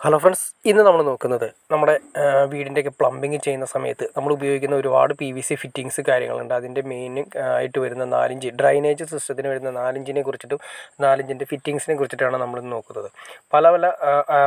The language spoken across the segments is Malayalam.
ഹലോ ഫ്രണ്ട്സ്, ഇന്ന് നമ്മൾ നോക്കുന്നത് നമ്മുടെ വീടിൻ്റെയൊക്കെ പ്ലംബിങ് ചെയ്യുന്ന സമയത്ത് നമ്മൾ ഉപയോഗിക്കുന്ന ഒരുപാട് PVC ഫിറ്റിങ്സ് കാര്യങ്ങളുണ്ട്. അതിൻ്റെ മെയിൻ ആയിട്ട് വരുന്ന 4 ഡ്രൈനേജ് സിസ്റ്റത്തിന് വരുന്ന 4 കുറിച്ചിട്ടും 4 ഫിറ്റിങ്സിനെ കുറിച്ചിട്ടാണ് നമ്മൾ നോക്കുന്നത്. പല പല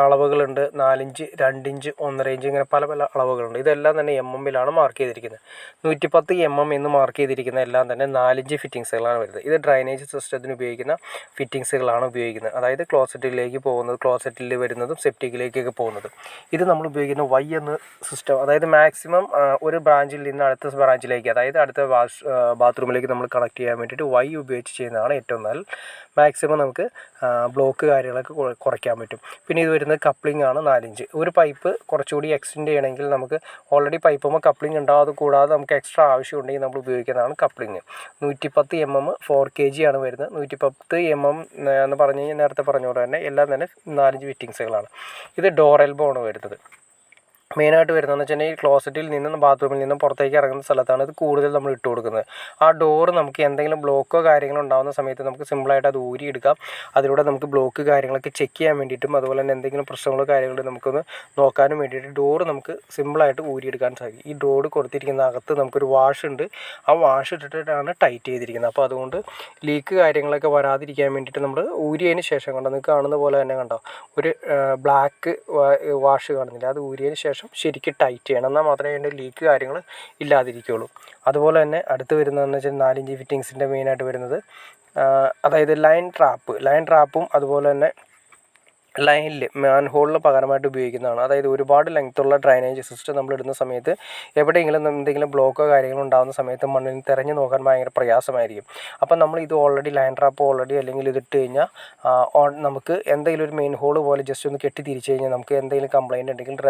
അളവുകളുണ്ട്. 4 2 1.5 ഇങ്ങനെ പല പല അളവുകളുണ്ട്. ഇതെല്ലാം തന്നെ MM മാർക്ക് ചെയ്തിരിക്കുന്നത്. 110 MM എന്ന് മാർക്ക് ചെയ്തിരിക്കുന്ന എല്ലാം തന്നെ 4 ഫിറ്റിങ്സുകളാണ് വരുന്നത്. ഇത് ഡ്രൈനേജ് സിസ്റ്റത്തിന് ഉപയോഗിക്കുന്ന ഫിറ്റിങ്സുകളാണ് ഉപയോഗിക്കുന്നത്. അതായത് ക്ലോസറ്റിലേക്ക് പോകുന്നത്, ക്ലോസറ്റിൽ വരുന്നതും സെപ്റ്റിക്കിലേക്ക് പോകുന്നത്. ഇത് നമ്മൾ ഉപയോഗിക്കുന്ന Y എന്ന സിസ്റ്റം, അതായത് മാക്സിമം ഒരു ബ്രാഞ്ചിൽ നിന്ന് അടുത്ത ബ്രാഞ്ചിലേക്ക്, അതായത് അടുത്ത ബാത്റൂമിലേക്ക് നമ്മൾ കണക്ട് ചെയ്യാൻ വേണ്ടിയിട്ട് Y ഉപയോഗിച്ച് ചെയ്യുന്നതാണ് ഏറ്റവും നല്ലത്. മാക്സിമം നമുക്ക് ബ്ലോക്ക് കാര്യങ്ങളൊക്കെ കുറയ്ക്കാൻ പറ്റും. പിന്നെ ഇത് വരുന്നത് കപ്ലിംഗ് ആണ് 4 ഒരു പൈപ്പ് കുറച്ചുകൂടി എക്സ്റ്റെൻഡ് ചെയ്യണമെങ്കിൽ നമുക്ക് ഓൾറെഡി പൈപ്പുമ്പോൾ കപ്ലിംഗ് ഉണ്ടാവും. അത് കൂടാതെ നമുക്ക് എക്സ്ട്രാ ആവശ്യമുണ്ടെങ്കിൽ നമ്മൾ ഉപയോഗിക്കുന്നതാണ് കപ്ലിംഗ്. 110 mm 4 kg ആണ് വരുന്നത്. 110 mm എന്ന് പറഞ്ഞു കഴിഞ്ഞാൽ നേരത്തെ പറഞ്ഞ പോലെ തന്നെ എല്ലാം തന്നെ 4 ഫിറ്റിങ്സുകളാണ്. ഇത് ഡോർ എൽബോ ആണ് വരുന്നത്. മെയിനായിട്ട് വരുന്നതെന്ന് വെച്ചിട്ടുണ്ടെങ്കിൽ ക്ലോസറ്റിൽ നിന്നും ബാത്റൂമിൽ നിന്നും പുറത്തേക്ക് ഇറങ്ങുന്ന സ്ഥലത്താണ് ഇത് കൂടുതൽ നമ്മൾ ഇട്ട് കൊടുക്കുന്നത്. ആ ഡോറ് നമുക്ക് എന്തെങ്കിലും ബ്ലോക്കോ കാര്യങ്ങളോ ഉണ്ടാകുന്ന സമയത്ത് നമുക്ക് സിമ്പിളായിട്ട് അത് ഊരിയെടുക്കാം. അതിലൂടെ നമുക്ക് ബ്ലോക്ക് കാര്യങ്ങളൊക്കെ ചെക്ക് ചെയ്യാൻ വേണ്ടിയിട്ടും അതുപോലെ തന്നെ എന്തെങ്കിലും പ്രശ്നങ്ങളോ കാര്യങ്ങളോ നമുക്കൊന്ന് നോക്കാനും വേണ്ടിയിട്ട് ഡോറ് നമുക്ക് സിമ്പിളായിട്ട് ഊരിയെടുക്കാൻ സാധിക്കും. ഈ ഡോറ് കൊടുത്തിരിക്കുന്ന അകത്ത് നമുക്കൊരു വാഷ് ഉണ്ട്. ആ വാഷ് ഇട്ടിട്ടാണ് ടൈറ്റ് ചെയ്തിരിക്കുന്നത്. അപ്പോൾ അതുകൊണ്ട് ലീക്ക് കാര്യങ്ങളൊക്കെ വരാതിരിക്കാൻ വേണ്ടിയിട്ട് നമ്മൾ ഊരിയതിന് ശേഷം കണ്ടോ, നിങ്ങൾക്ക് കാണുന്ന പോലെ തന്നെ കണ്ടോ ഒരു ബ്ലാക്ക് വാഷ് കാണുന്നില്ല, അത് ഊരിയതിന് ശേഷം ശരിക്കും ടൈറ്റ് ചെയ്യണം. എന്നാൽ മാത്രമേ അതിൻ്റെ ലീക്ക് കാര്യങ്ങൾ ഇല്ലാതിരിക്കുകയുള്ളൂ. അതുപോലെ തന്നെ അടുത്ത് വരുന്നതെന്ന് വെച്ചാൽ 4 ഫിറ്റിങ്സിൻ്റെ മെയിനായിട്ട് വരുന്നത് അതായത് ലൈൻ ട്രാപ്പും അതുപോലെ തന്നെ ലൈനിൽ മാൻഹോളിന് പകരമായിട്ട് ഉപയോഗിക്കുന്നതാണ്. അതായത് ഒരുപാട് ലെങ്ത്തുള്ള ഡ്രൈനേജ് സിസ്റ്റം നമ്മൾ ഇടുന്ന സമയത്ത് എവിടെയെങ്കിലും എന്തെങ്കിലും ബ്ലോക്കോ കാര്യങ്ങളോ ഉണ്ടാകുന്ന സമയത്ത് മണ്ണിൽ തിരഞ്ഞു നോക്കാൻ ഭയങ്കര പ്രയാസമായിരിക്കും. അപ്പം നമ്മൾ ഇത് ഓൾറെഡി ലൈൻ ട്രാപ്പ് അല്ലെങ്കിൽ ഇതിട്ട് കഴിഞ്ഞാൽ നമുക്ക് എന്തെങ്കിലും ഒരു മെയിൻ ഹോൾ പോലെ ജസ്റ്റ് ഒന്ന് കെട്ടി തിരിച്ചു കഴിഞ്ഞാൽ നമുക്ക് എന്തെങ്കിലും കംപ്ലയിൻ്റ് ഉണ്ടെങ്കിൽ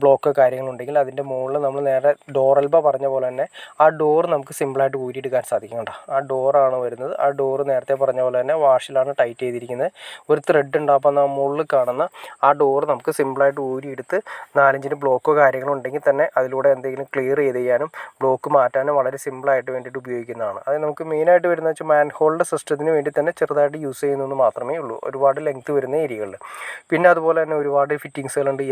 ബ്ലോക്കോ കാര്യങ്ങളുണ്ടെങ്കിൽ അതിൻ്റെ മുകളിൽ നമ്മൾ നേരെ ഡോർ എൽബോ പറഞ്ഞ പോലെ തന്നെ ആ ഡോർ നമുക്ക് സിമ്പിളായിട്ട് ഊരിയെടുക്കാൻ സാധിക്കും. കേട്ടോ, ആ ഡോറാണ് വരുന്നത്. ആ ഡോറ് നേരത്തെ പറഞ്ഞ പോലെ തന്നെ വാഷിലാണ് ടൈറ്റ് ചെയ്തിരിക്കുന്നത്. ഒരു ത്രെഡ് ഉണ്ട്. അപ്പം മുകളിൽ കാണുന്ന ആ ഡോറ് നമുക്ക് സിമ്പിളായിട്ട് ഊരിയെടുത്ത് 4 ബ്ലോക്കോ കാര്യങ്ങളോ ഉണ്ടെങ്കിൽ തന്നെ അതിലൂടെ എന്തെങ്കിലും ക്ലിയർ ചെയ്ത് ചെയ്യാനും ബ്ലോക്ക് മാറ്റാനും വളരെ സിമ്പിളായിട്ട് വേണ്ടിയിട്ട് ഉപയോഗിക്കുന്നതാണ്. അത് നമുക്ക് മെയിനായിട്ട് വരുന്നത് വെച്ചാൽ മാൻഹോളിൻ്റെ സിസ്റ്റത്തിന് വേണ്ടി തന്നെ ചെറുതായിട്ട് യൂസ് ചെയ്യുന്നതെന്ന് മാത്രമേ ഉള്ളൂ, ഒരുപാട് ലെങ്ത്ത് വരുന്ന ഏരിയകളിൽ. പിന്നെ അതുപോലെ തന്നെ ഒരുപാട് ഫിറ്റിങ്സുകളുണ്ട്.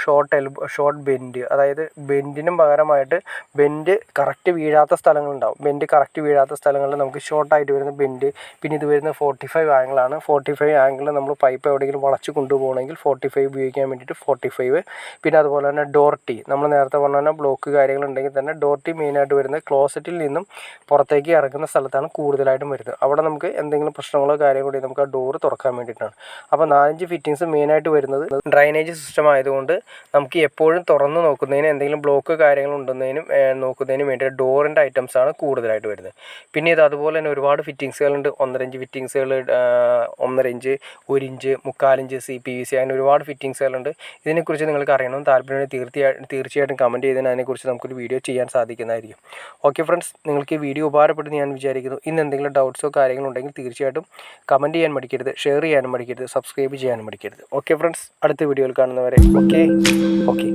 ഷോർട്ട് ബെൻഡ്, അതായത് ബെൻഡിനും പകരമായിട്ട് ബെൻഡ് കറക്റ്റ് വീഴാത്ത സ്ഥലങ്ങളുണ്ടാവും. ബെൻഡ് കറക്റ്റ് വീഴാത്ത സ്ഥലങ്ങളിൽ നമുക്ക് ഷോർട്ടായിട്ട് വരുന്ന ബെൻഡ്. പിന്നെ ഇത് വരുന്ന 45 ആംഗിളാണ്. 45 ആംഗിളിൽ നമ്മൾ പൈപ്പ് എവിടെയെങ്കിലും വളച്ച് കൊണ്ടുപോകണമെങ്കിൽ 45 ഉപയോഗിക്കാൻ വേണ്ടിയിട്ട് 45. പിന്നെ അതുപോലെ തന്നെ ഡോർ ടീ, നമ്മൾ നേരത്തെ പറഞ്ഞ തന്നെ ബ്ലോക്ക് കാര്യങ്ങളുണ്ടെങ്കിൽ തന്നെ ഡോർ ടീ മെയിനായിട്ട് വരുന്നത് ക്ലോസറ്റിൽ നിന്നും പുറത്തേക്ക് ഇറങ്ങുന്ന സ്ഥലത്താണ് കൂടുതലായിട്ടും വരുന്നത്. അവിടെ നമുക്ക് എന്തെങ്കിലും പ്രശ്നങ്ങളോ കാര്യങ്ങളോ നമുക്ക് ആ ഡോറ് തുറക്കാൻ വേണ്ടിയിട്ടാണ്. അപ്പോൾ 4 ഫിറ്റിങ്സ് മെയിനായിട്ട് വരുന്നത് ഡ്രൈനേജ് സിസ്റ്റം ആയതുകൊണ്ട് നമുക്ക് എപ്പോഴും തുറന്ന് നോക്കുന്നതിന് എന്തെങ്കിലും ബ്ലോക്ക് കാര്യങ്ങൾ ഉണ്ടെന്നതിനും നോക്കുന്നതിനും വേണ്ടി ഡോറിൻ്റെ ഐറ്റംസാണ് കൂടുതലായിട്ട് വരുന്നത്. പിന്നെ ഇത് അതുപോലെ തന്നെ ഒരുപാട് ഫിറ്റിങ്സുകളുണ്ട്. 1.5 ഫിറ്റിങ്സുകൾ, 1.5 1 ഇഞ്ച്, 3/4 ഇഞ്ച് CPVC, അങ്ങനെ ഒരുപാട് ഫിറ്റിങ്സുകളുണ്ട്. ഇതിനെക്കുറിച്ച് നിങ്ങൾക്ക് അറിയണം താല്പര്യമുണ്ടെങ്കിൽ തീർച്ചയായിട്ടും കമൻറ്റ് ചെയ്തതിന് അതിനെക്കുറിച്ച് നമുക്കൊരു വീഡിയോ ചെയ്യാൻ സാധിക്കുന്നതായിരിക്കും. ഓക്കെ ഫ്രണ്ട്സ്, നിങ്ങൾക്ക് ഈ വീഡിയോ ഉപകാരപ്പെട്ടെന്ന് ഞാൻ വിചാരിക്കുന്നു. ഇന്ന് എന്തെങ്കിലും ഡൗട്ട്സോ കാര്യങ്ങളോ ഉണ്ടെങ്കിൽ തീർച്ചയായിട്ടും കമൻറ്റ് ചെയ്യാൻ മടിക്കരുത്, ഷെയർ ചെയ്യാനും മടിക്കരുത്, സബ്സ്ക്രൈബ് ചെയ്യാനും മടിക്കരുത്. ഓക്കെ ഫ്രണ്ട്സ്, അടുത്ത വീഡിയോയിൽ കാണുന്നവരെ ഓക്കെ.